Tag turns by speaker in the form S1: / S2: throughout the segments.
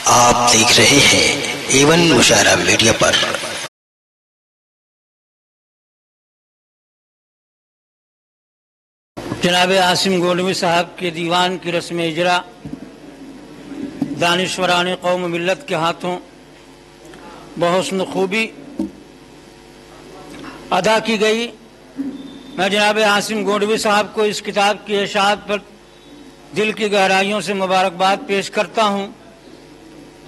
S1: آپ دیکھ رہے ہیں ایون مشاعرہ میڈیا پر۔
S2: جناب عاصم گونڈوی صاحب کے دیوان کی رسم اجرا دانشوران قوم و ملت کے ہاتھوں بحسن خوبی ادا کی گئی۔ میں جناب عاصم گونڈوی صاحب کو اس کتاب کی اشاعت پر دل کی گہرائیوں سے مبارکباد پیش کرتا ہوں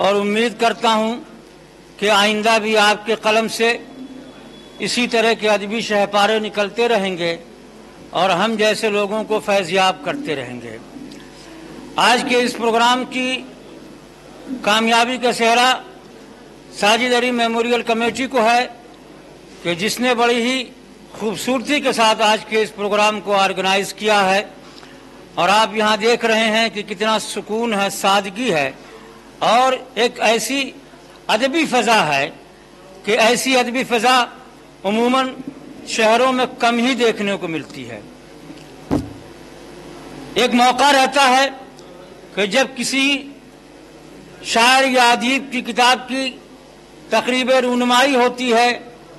S2: اور امید کرتا ہوں کہ آئندہ بھی آپ کے قلم سے اسی طرح کے ادبی شہپارے نکلتے رہیں گے اور ہم جیسے لوگوں کو فیضیاب کرتے رہیں گے۔ آج کے اس پروگرام کی کامیابی کا سہرا ساجد علی میموریل کمیٹی کو ہے کہ جس نے بڑی ہی خوبصورتی کے ساتھ آج کے اس پروگرام کو آرگنائز کیا ہے، اور آپ یہاں دیکھ رہے ہیں کہ کتنا سکون ہے، سادگی ہے، اور ایک ایسی ادبی فضا ہے کہ ایسی ادبی فضا عموماً شہروں میں کم ہی دیکھنے کو ملتی ہے۔ ایک موقع رہتا ہے کہ جب کسی شاعر یا ادیب کی کتاب کی تقریب رونمائی ہوتی ہے،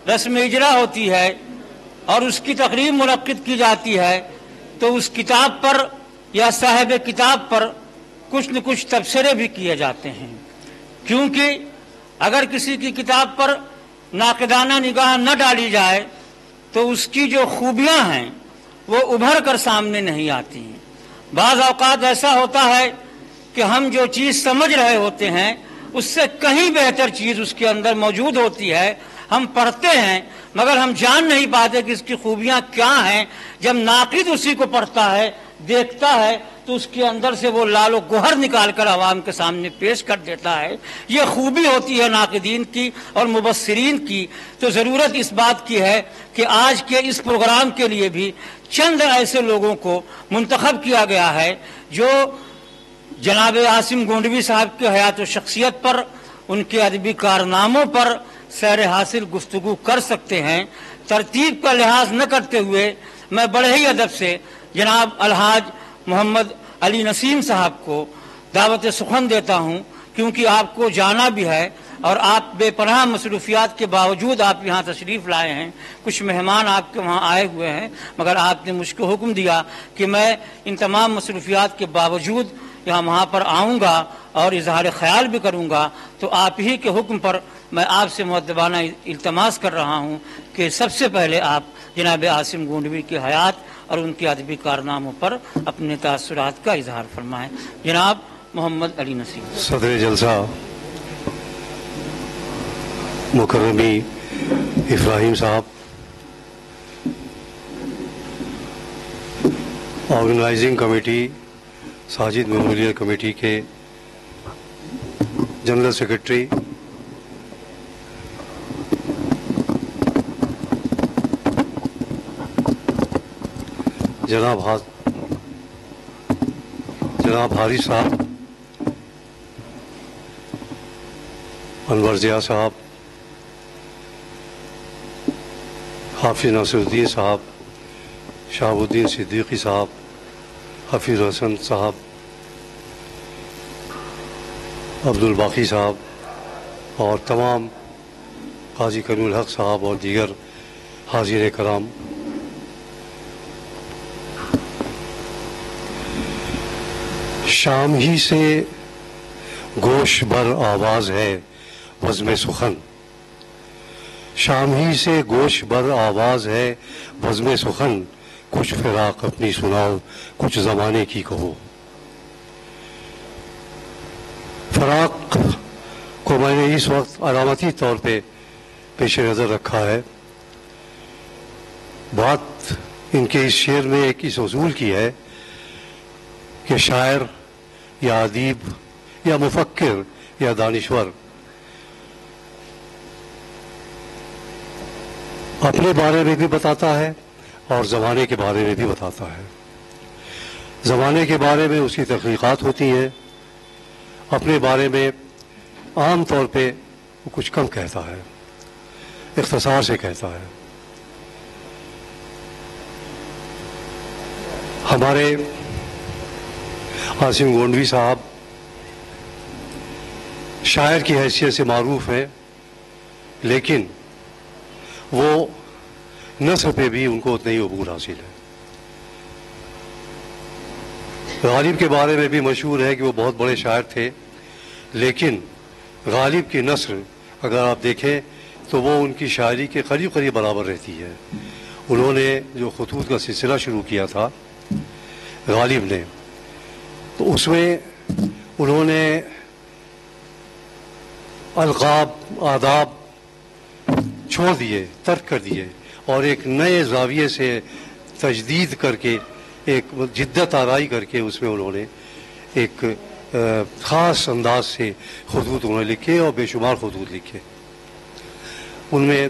S2: رسم اجرا ہوتی ہے اور اس کی تقریب منعقد کی جاتی ہے تو اس کتاب پر یا صاحب کتاب پر کچھ نہ کچھ تبصرے بھی کیے جاتے ہیں، کیونکہ اگر کسی کی کتاب پر ناقدانہ نگاہ نہ ڈالی جائے تو اس کی جو خوبیاں ہیں وہ ابھر کر سامنے نہیں آتی ہیں۔ بعض اوقات ایسا ہوتا ہے کہ ہم جو چیز سمجھ رہے ہوتے ہیں اس سے کہیں بہتر چیز اس کے اندر موجود ہوتی ہے، ہم پڑھتے ہیں مگر ہم جان نہیں پاتے کہ اس کی خوبیاں کیا ہیں۔ جب ناقد اسی کو پڑھتا ہے، دیکھتا ہے تو اس کے اندر سے وہ لال و گوہر نکال کر عوام کے سامنے پیش کر دیتا ہے۔ یہ خوبی ہوتی ہے ناقدین کی اور مبصرین کی۔ تو ضرورت اس بات کی ہے کہ آج کے اس پروگرام کے لیے بھی چند ایسے لوگوں کو منتخب کیا گیا ہے جو جناب عاصم گونڈوی صاحب کے حیات و شخصیت پر، ان کے ادبی کارناموں پر سیر حاصل گفتگو کر سکتے ہیں۔ ترتیب کا لحاظ نہ کرتے ہوئے میں بڑے ہی ادب سے جناب الحاج محمد علی نسیم صاحب کو دعوت سخن دیتا ہوں، کیونکہ آپ کو جانا بھی ہے اور آپ بے پناہ مصروفیات کے باوجود آپ یہاں تشریف لائے ہیں۔ کچھ مہمان آپ کے وہاں آئے ہوئے ہیں مگر آپ نے مجھ کو حکم دیا کہ میں ان تمام مصروفیات کے باوجود یہاں وہاں پر آؤں گا اور اظہار خیال بھی کروں گا، تو آپ ہی کے حکم پر میں آپ سے مؤدبانہ التماس کر رہا ہوں کہ سب سے پہلے آپ جناب عاصم گونڈوی کی حیات اور ان کے ادبی کارناموں پر اپنے تاثرات کا اظہار فرمائیں۔ جناب محمد علی نسیم۔
S3: صدر جلسہ مکرمی ابراہیم صاحب، organising committee Sajid memorial committee کے جنرل سیکرٹری جناب حارث صاحب، انور ضیاء صاحب، حافظ ناصر الدین صاحب، شہاب الدین صدیقی صاحب، حفیظ حسن صاحب، عبد الباقی صاحب اور تمام قاضی کریم الحق صاحب اور دیگر حاضرین کرام، شام ہی سے گوش بر آواز ہے بزم سخن، شام ہی سے گوش بر آواز ہے بزم سخن، کچھ فراق اپنی سناؤ کچھ زمانے کی کہو۔ فراق کو میں نے اس وقت علامتی طور پہ پیش نظر رکھا ہے۔ بات ان کے اس شعر میں ایک اس اصول کی ہے کہ شاعر یا ادیب یا مفکر یا دانشور اپنے بارے میں بھی بتاتا ہے اور زمانے کے بارے میں بھی بتاتا ہے۔ زمانے کے بارے میں اس کی تحقیقات ہوتی ہیں، اپنے بارے میں عام طور پہ وہ کچھ کم کہتا ہے، اختصار سے کہتا ہے۔ ہمارے عاصم گونڈوی صاحب شاعر کی حیثیت سے معروف ہیں، لیکن وہ نثر پہ بھی ان کو اتنا ہی عبور حاصل ہے۔ غالب کے بارے میں بھی مشہور ہے کہ وہ بہت بڑے شاعر تھے، لیکن غالب کی نثر اگر آپ دیکھیں تو وہ ان کی شاعری کے قریب قریب برابر رہتی ہے۔ انہوں نے جو خطوط کا سلسلہ شروع کیا تھا غالب نے، تو اس میں انہوں نے القاب، آداب چھوڑ دیے، ترک کر دیے، اور ایک نئے زاویے سے تجدید کر کے، ایک جدت آرائی کر کے اس میں انہوں نے ایک خاص انداز سے خطوط انہوں نے لکھے اور بے شمار خطوط لکھے۔ ان میں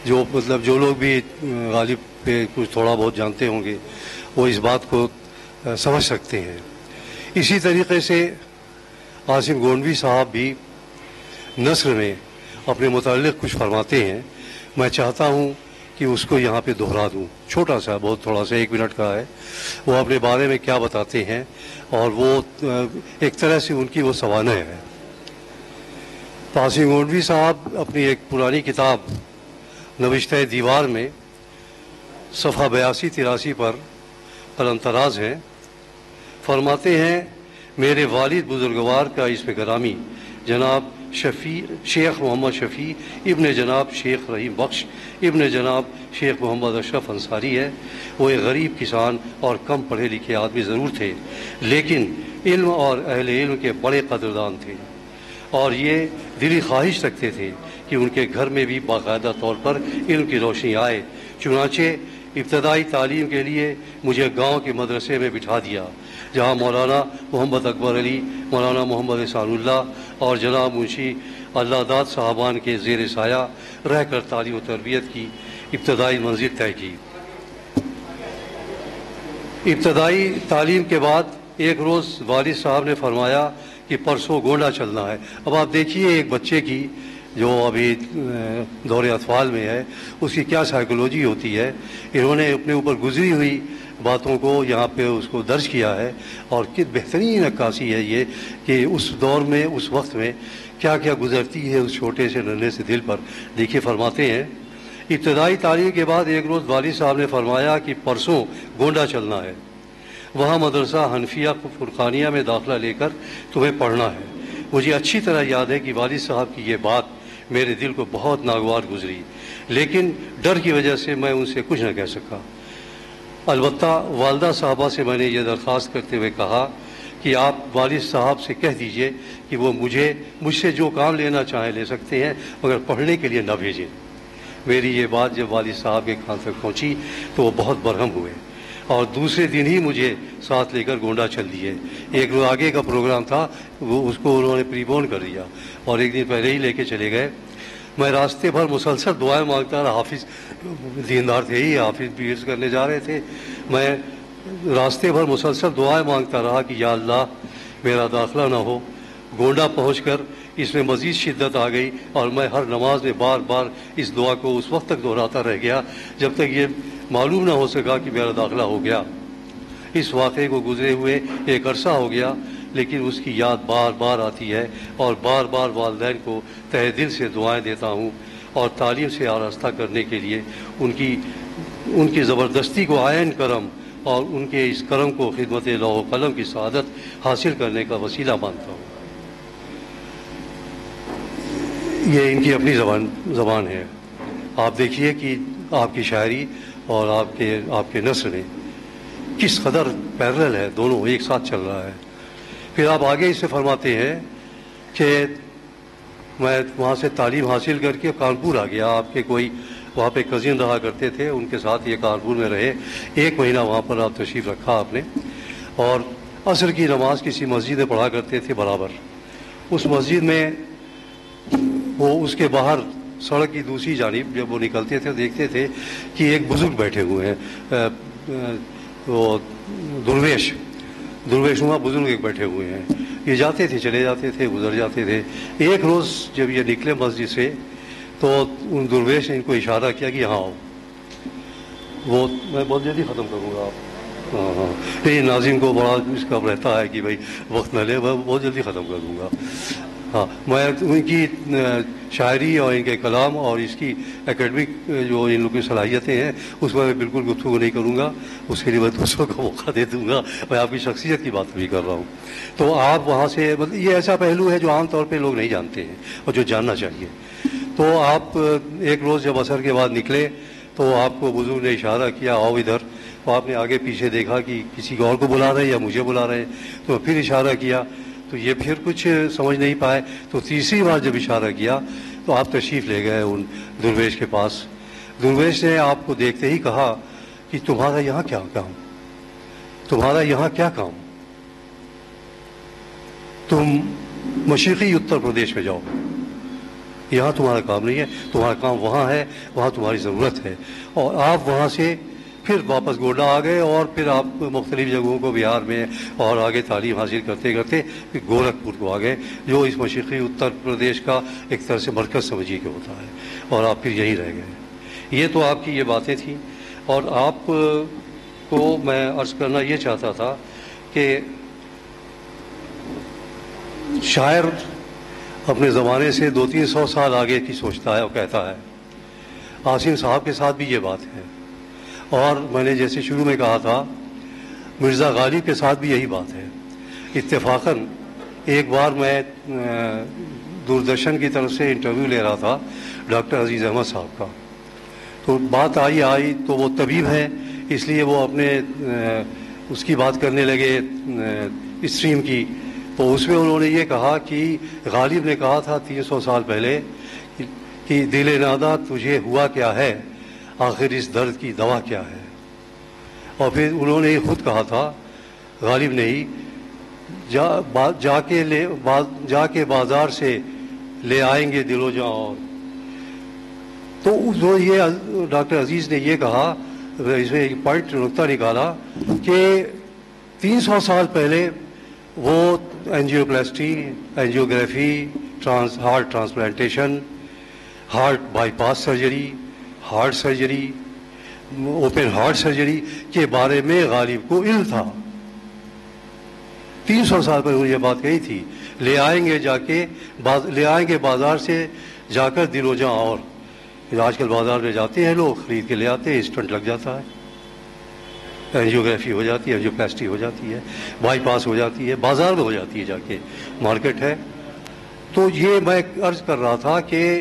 S3: جو جو لوگ بھی غالب پہ کچھ تھوڑا بہت جانتے ہوں گے وہ اس بات کو سمجھ سکتے ہیں۔ اسی طریقے سے عاصم گونڈوی صاحب بھی نثر میں اپنے متعلق کچھ فرماتے ہیں، میں چاہتا ہوں کہ اس کو یہاں پہ دہرا دوں، چھوٹا سا، بہت تھوڑا سا، 1 منٹ کا ہے۔ وہ اپنے بارے میں کیا بتاتے ہیں، اور وہ ایک طرح سے ان کی وہ سوانح ہے۔ عاصم گونڈوی صاحب اپنی ایک پرانی کتاب نوشتہ دیوار میں صفحہ 82-83 پر قلمطراز ہیں، فرماتے ہیں میرے والد بزرگوار کا اسم گرامی جناب شیخ محمد شفیع ابن جناب شیخ رحیم بخش ابن جناب شیخ محمد اشرف انصاری ہے۔ وہ ایک غریب کسان اور کم پڑھے لکھے آدمی ضرور تھے، لیکن علم اور اہل علم کے بڑے قدردان تھے، اور یہ دلی خواہش رکھتے تھے کہ ان کے گھر میں بھی باقاعدہ طور پر علم کی روشنی آئے۔ چنانچہ ابتدائی تعلیم کے لیے مجھے گاؤں کے مدرسے میں بٹھا دیا، جہاں مولانا محمد اکبر علی، مولانا محمد احسان اللہ اور جناب منشی اللہ داد صاحبان کے زیر سایہ رہ کر تعلیم و تربیت کی ابتدائی منزل طے کی۔ ابتدائی تعلیم کے بعد ایک روز والد صاحب نے فرمایا کہ پرسوں گونڈا چلنا ہے۔ اب آپ دیکھیے ایک بچے کی جو ابھی دور اطفال میں ہے اس کی کیا سائیکولوجی ہوتی ہے۔ انہوں نے اپنے اوپر گزری ہوئی باتوں کو یہاں پہ اس کو درج کیا ہے، اور کت بہترین عکاسی ہے یہ کہ اس دور میں، اس وقت میں کیا کیا گزرتی ہے اس چھوٹے سے ننھے سے دل پر۔ دیکھیے فرماتے ہیں ابتدائی تعلیم کے بعد ایک روز والد صاحب نے فرمایا کہ پرسوں گونڈا چلنا ہے، وہاں مدرسہ حنفیہ فرقانیہ میں داخلہ لے کر تمہیں پڑھنا ہے۔ مجھے اچھی طرح یاد ہے کہ والد صاحب کی یہ بات میرے دل کو بہت ناگوار گزری، لیکن ڈر کی وجہ سے میں ان سے کچھ نہ کہہ سکا۔ البتہ والدہ صاحبہ سے میں نے یہ درخواست کرتے ہوئے کہا کہ آپ والد صاحب سے کہہ دیجئے کہ وہ مجھ سے جو کام لینا چاہیں لے سکتے ہیں، مگر پڑھنے کے لیے نہ بھیجیں۔ میری یہ بات جب والد صاحب کے کان تک پہنچی تو وہ بہت برہم ہوئے، اور دوسرے دن ہی مجھے ساتھ لے کر گونڈا چل دیے۔ ایک روز آگے کا پروگرام تھا، وہ اس کو انہوں نے پری بون کر دیا، اور ایک دن پہلے ہی لے کے چلے گئے۔ میں راستے بھر مسلسل دعائیں مانگتا رہا، حافظ دیندار تھے ہی، حافظ بھی عرض کرنے جا رہے تھے، میں راستے بھر مسلسل دعائیں مانگتا رہا کہ یا اللہ میرا داخلہ نہ ہو۔ گونڈا پہنچ کر اس میں مزید شدت آ گئی، اور میں ہر نماز میں بار بار اس دعا کو اس وقت تک دہراتا رہ گیا جب تک یہ معلوم نہ ہو سکا کہ میرا داخلہ ہو گیا۔ اس واقعے کو گزرے ہوئے ایک عرصہ ہو گیا، لیکن اس کی یاد بار بار آتی ہے، اور بار بار والدین کو تہ دل سے دعائیں دیتا ہوں، اور تعلیم سے آراستہ کرنے کے لیے ان کی زبردستی کو عین کرم اور ان کے اس کرم کو خدمت لوح و قلم کی سعادت حاصل کرنے کا وسیلہ مانتا ہوں۔ یہ ان کی اپنی زبان ہے۔ آپ دیکھیے کہ آپ کی شاعری اور آپ کے نثر نے کس قدر پیرل ہے، دونوں ایک ساتھ چل رہا ہے۔ پھر آپ آگے اس سے فرماتے ہیں کہ میں وہاں سے تعلیم حاصل کر کے کانپور آ گیا۔ آپ کے کوئی وہاں پہ کزن رہا کرتے تھے، ان کے ساتھ یہ کانپور میں رہے، 1 مہینہ وہاں پر آپ تشریف رکھا آپ نے، اور عصر کی نماز کسی مسجد میں پڑھا کرتے تھے برابر۔ اس مسجد میں وہ اس کے باہر سڑک کی دوسری جانب جب وہ نکلتے تھے دیکھتے تھے کہ ایک بزرگ بیٹھے ہوئے ہیں، وہ درویش نما بزرگ ایک بیٹھے ہوئے ہیں۔ یہ جاتے تھے، چلے جاتے تھے، گزر جاتے تھے۔ ایک روز جب یہ نکلے مسجد سے تو ان درویش نے ان کو اشارہ کیا کہ یہاں آؤ۔ وہ میں بہت جلدی ختم کروں گا، آپ ہاں یہ ناظم کو بڑا اس کا رہتا ہے کہ بھائی وقت نہ لے، بہت جلدی ختم کر دوں گا. ہاں میں ان کی شاعری اور ان کے کلام اور اس کی اکیڈمک جو ان لوگوں کی صلاحیتیں ہیں اس میں بالکل گفتگو نہیں کروں گا، اس کے لیے میں دوسروں کو موقع دے دوں گا. میں آپ کی شخصیت کی بات بھی کر رہا ہوں. تو آپ وہاں سے مطلب یہ ایسا پہلو ہے جو عام طور پہ لوگ نہیں جانتے ہیں اور جو جاننا چاہیے. تو آپ ایک روز جب عصر کے بعد نکلے تو آپ کو بزرگ نے اشارہ کیا آؤ ادھر، تو آپ نے آگے پیچھے دیکھا کہ کسی اور کو بلا رہے ہیں یا مجھے بلا رہے ہیں، تو پھر اشارہ کیا تو یہ پھر کچھ سمجھ نہیں پائے. تو تیسری بار جب اشارہ کیا تو آپ تشریف لے گئے ان درویش کے پاس. درویش نے آپ کو دیکھتے ہی کہا کہ تمہارا یہاں کیا کام، تمہارا یہاں کیا کام، تم مشرقی اتر پردیش میں جاؤ، یہاں تمہارا کام نہیں ہے، تمہارا کام وہاں ہے، وہاں تمہاری ضرورت ہے. اور آپ وہاں سے پھر واپس گوڈا آ گئے اور پھر آپ مختلف جگہوں کو بہار میں اور آگے تعلیم حاصل کرتے کرتے پھر گورکھپور کو آ گئے جو اس مشرقی اتر پردیش کا ایک طرح سے مرکز سمجھیے کہ ہوتا ہے، اور آپ پھر یہیں رہ گئے. یہ تو آپ کی یہ باتیں تھیں. اور آپ کو میں عرض کرنا یہ چاہتا تھا کہ شاعر اپنے زمانے سے 200-300 سال آگے کی سوچتا ہے اور کہتا ہے. عاصم صاحب کے ساتھ بھی یہ بات ہے، اور میں نے جیسے شروع میں کہا تھا مرزا غالب کے ساتھ بھی یہی بات ہے. اتفاقاً ایک بار میں دوردرشن کی طرف سے انٹرویو لے رہا تھا ڈاکٹر عزیز احمد صاحب کا، تو بات آئی تو وہ طبیب ہیں اس لیے وہ اپنے اس کی بات کرنے لگے اسٹریم کی. تو اس میں انہوں نے یہ کہا کہ غالب نے کہا تھا 300 سال پہلے کہ دل نادہ تجھے ہوا کیا ہے، آخر اس درد کی دوا کیا ہے. اور پھر انہوں نے یہ خود کہا تھا غالب نے ہی، جا کے بازار سے لے آئیں گے دل و جاں. اور تو یہ ڈاکٹر عزیز نے یہ کہا، اس میں ایک پوائنٹ نقطہ نکالا کہ 300 سال پہلے وہ angioplasty, angiography, heart transplantation, heart bypass surgery, heart surgery, open heart surgery کے بارے میں غالب کو علم تھا. 300 سال پہلے وہ یہ بات کہی تھی، لے آئیں گے بازار سے جا کر دل و جاں. اور آج کل بازار میں جاتے ہیں لوگ، خرید کے لے آتے ہیں، اسٹنٹ لگ جاتا ہے، اینجیوگرافی ہو جاتی ہے، اینجیوپلاسٹی ہو جاتی ہے، بائی پاس ہو جاتی ہے، بازار میں ہو جاتی ہے، جا کے مارکیٹ ہے. تو یہ میں عرض کر رہا تھا کہ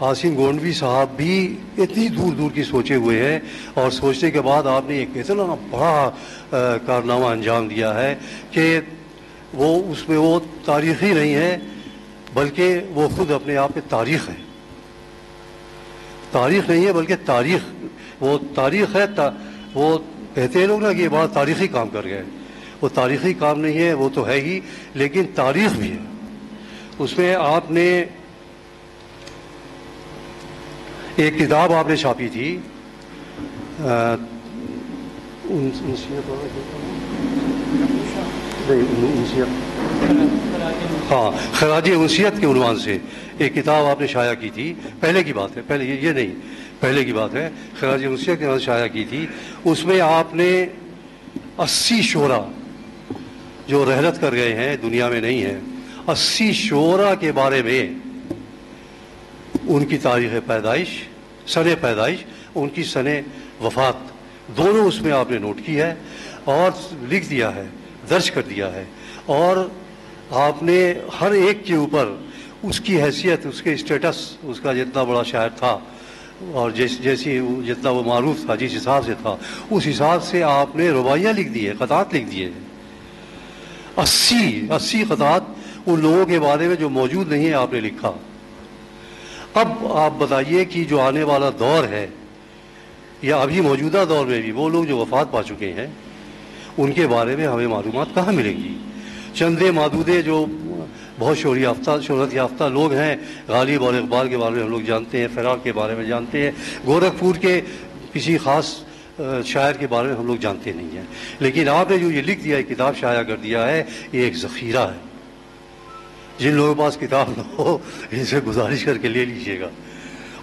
S3: عاصم گونڈوی صاحب بھی اتنی دور دور کی سوچے ہوئے ہیں، اور سوچنے کے بعد آپ نے ایک اتنا بڑا کارنامہ انجام دیا ہے کہ وہ اس میں وہ تاریخی نہیں ہے بلکہ وہ خود اپنے آپ میں تاریخ ہے. تاریخ نہیں ہے بلکہ تاریخ، وہ تاریخ ہے. وہ کہتے ہیں لوگ نا کہ یہ بڑا تاریخی کام کر گئے، وہ تاریخی کام نہیں ہے، وہ تو ہے ہی لیکن تاریخ بھی ہے. اس میں آپ نے ایک کتاب آپ نے چھاپی تھی خراج انسیت کے عنوان سے ایک کتاب آپ نے شائع کی تھی. پہلے کی بات ہے، پہلے یہ نہیں، پہلے کی بات ہے، خراج انسیت کے عنوان سے شائع کی تھی. اس میں آپ نے 80 شعراء جو رحلت کر گئے ہیں، دنیا میں نہیں ہیں، 80 شعراء کے بارے میں ان کی تاریخ پیدائش، سن پیدائش، ان کی سن وفات، دونوں اس میں آپ نے نوٹ کی ہے اور لکھ دیا ہے، درج کر دیا ہے. اور آپ نے ہر ایک کے اوپر اس کی حیثیت، اس کے اسٹیٹس، اس کا جتنا بڑا شاعر تھا اور جیسی جتنا وہ معروف تھا، جس حساب سے تھا، اس حساب سے آپ نے رباعیاں لکھ دی ہے، خطات لکھ دیے. 80 خطات ان لوگوں کے بارے میں جو موجود نہیں ہے آپ نے لکھا. اب آپ بتائیے کہ جو آنے والا دور ہے یا ابھی موجودہ دور میں بھی وہ لوگ جو وفات پا چکے ہیں ان کے بارے میں ہمیں معلومات کہاں ملیں گی؟ چندے معدودے جو بہت شہرت یافتہ لوگ ہیں، غالب اور اقبال کے بارے میں ہم لوگ جانتے ہیں، فراق کے بارے میں جانتے ہیں، گورکھپور کے کسی خاص شاعر کے بارے میں ہم لوگ جانتے نہیں ہیں. لیکن آپ نے جو یہ لکھ دیا ہے، کتاب شائع کر دیا ہے، یہ ایک ذخیرہ ہے. جن لوگوں کے پاس کتاب نہ ہو ان سے گزارش کر کے لے لیجئے گا.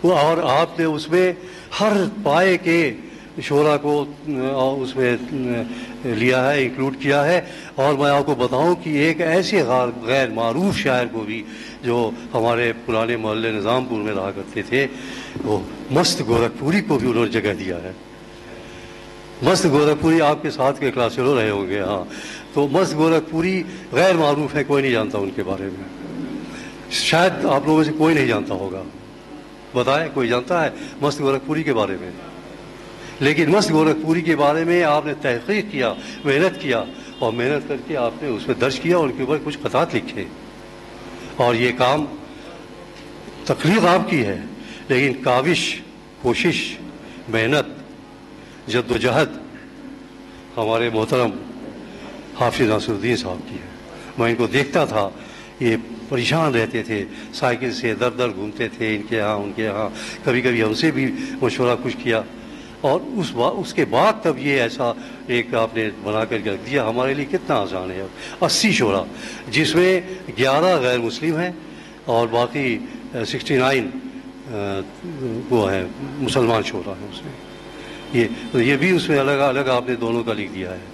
S3: اور آپ نے اس میں ہر پائے کے شعرا کو اس میں لیا ہے، انکلوڈ کیا ہے. اور میں آپ کو بتاؤں کہ ایک ایسے غیر معروف شاعر کو بھی جو ہمارے پرانے محلے نظام پور میں رہا کرتے تھے، وہ مست گورکھپوری کو بھی انہوں نے جگہ دیا ہے. مست گورکھپوری آپ کے ساتھ کے کلاس فیلو رہے ہوں گے. ہاں، تو مست گورکھپوری غیر معروف ہے، کوئی نہیں جانتا ان کے بارے میں. شاید آپ لوگوں میں سے کوئی نہیں جانتا ہوگا. بتائیں، کوئی جانتا ہے مست گورکھپوری کے بارے میں؟ لیکن مست گورکھپوری کے بارے میں آپ نے تحقیق کیا، محنت کیا، اور محنت کر کے آپ نے اس میں درج کیا، ان کے اوپر کچھ خطات لکھے. اور یہ کام تخلیق آپ کی ہے، لیکن کاوش، کوشش، محنت، جد و جہد ہمارے محترم حافظ ناصر الدین صاحب کی ہے. میں ان کو دیکھتا تھا، یہ پریشان رہتے تھے، سائیکل سے در در گھومتے تھے، ان کے ہاں ان کے ہاں. کبھی کبھی ہم سے بھی مشورہ کچھ کیا، اور اس کے بعد تب یہ ایسا ایک آپ نے بنا کر رکھ دیا. ہمارے لیے کتنا آسان ہے. 80 شعرا، جس میں 11 غیر مسلم ہیں اور باقی 69 وہ ہیں مسلمان شعرا ہیں. اس میں یہ بھی اس میں الگ الگ آپ نے دونوں کا لکھ دیا ہے.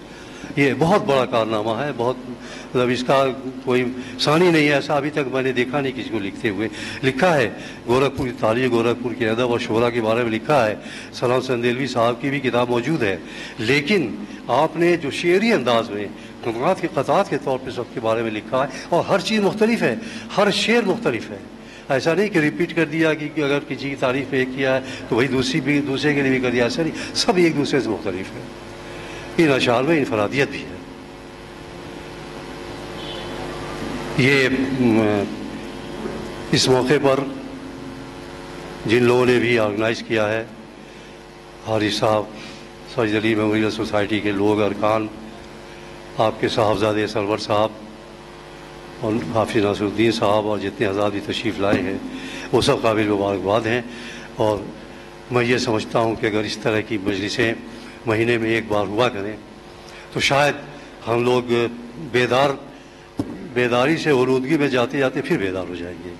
S3: یہ بہت بڑا کارنامہ ہے. بہت مطلب اس کا کوئی ثانی نہیں ہے. ایسا ابھی تک میں نے دیکھا نہیں کسی کو لکھتے ہوئے. لکھا ہے گورکھپور تاریخ گورکھپور کے ادب اور شعرا کے بارے میں لکھا ہے. سلام سندیلوی صاحب کی بھی کتاب موجود ہے. لیکن آپ نے جو شعری انداز میں قطعات کے طور پہ سب کے بارے میں لکھا ہے، اور ہر چیز مختلف ہے، ہر شعر مختلف ہے. ایسا نہیں کہ ریپیٹ کر دیا کہ اگر کسی کی تعریف ایک کیا ہے تو وہی دوسرے کے لیے بھی کر دیا. ایسا نہیں، سب ایک دوسرے سے مختلف ہے. ان اشعار میں انفرادیت بھی ہے. یہ اس موقع پر جن لوگوں نے بھی آرگنائز کیا ہے، حارث صاحب، ساجد علی میموریل سوسائٹی کے لوگ، ارکان، آپ کے صاحبزادے سرور صاحب اور حافظ ناصر الدین صاحب، اور جتنے حضرات بھی تشریف لائے ہیں، وہ سب قابل مبارکباد ہیں. اور میں یہ سمجھتا ہوں کہ اگر اس طرح کی مجلسیں مہینے میں ایک بار ہوا کریں تو شاید ہم لوگ بیداری سے اولودگی میں جاتے جاتے پھر بیدار ہو جائیں گے.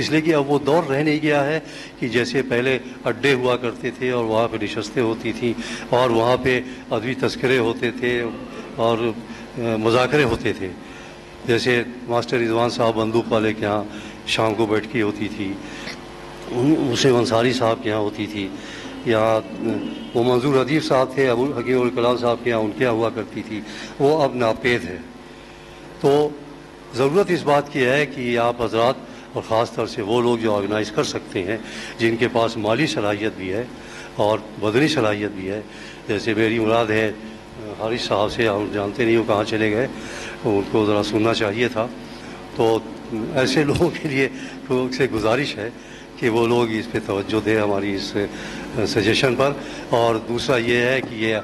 S3: اس لیے کہ اب وہ دور رہ نہیں گیا ہے کہ جیسے پہلے اڈے ہوا کرتے تھے اور وہاں پہ نشستیں ہوتی تھیں اور وہاں پہ ادبی تذکرے ہوتے تھے اور مذاکرے ہوتے تھے. جیسے ماسٹر رضوان صاحب بندوق والے کے یہاں شام کو بیٹھ کی ہوتی تھی، حسین انصاری صاحب کے یہاں ہوتی تھی، یا وہ منظور ادیب صاحب تھے ابو حکیم الکلام صاحب کے یہاں ان کے یہاں ہوا کرتی تھی. وہ اب ناپید ہے. تو ضرورت اس بات کی ہے کہ آپ حضرات، اور خاص طور سے وہ لوگ جو آرگنائز کر سکتے ہیں، جن کے پاس مالی صلاحیت بھی ہے اور بدنی صلاحیت بھی ہے، جیسے میری مراد ہے حارث صاحب سے، ہم جانتے نہیں وہ کہاں چلے گئے، ان کو ذرا سننا چاہیے تھا. تو ایسے لوگوں کے لیے سے گزارش ہے کہ وہ لوگ اس پہ توجہ دیں ہماری اس سجیشن پر. اور دوسرا یہ ہے کہ یہ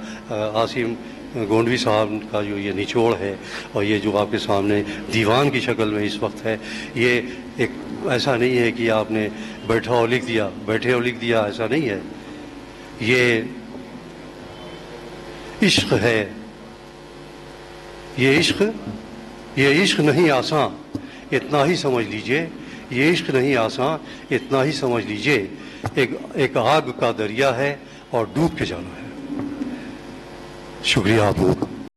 S3: عاصم گونڈوی صاحب کا جو یہ نچوڑ ہے اور یہ جو آپ کے سامنے دیوان کی شکل میں اس وقت ہے، یہ ایک ایسا نہیں ہے کہ آپ نے بیٹھے اور لکھ دیا، ایسا نہیں ہے. یہ عشق ہے. یہ عشق نہیں آسان، اتنا ہی سمجھ لیجئے. یہ عشق نہیں آسان، اتنا ہی سمجھ لیجئے. ایک آگ کا دریا ہے اور ڈوب کے جانا ہے. شکریہ آپ لوگ.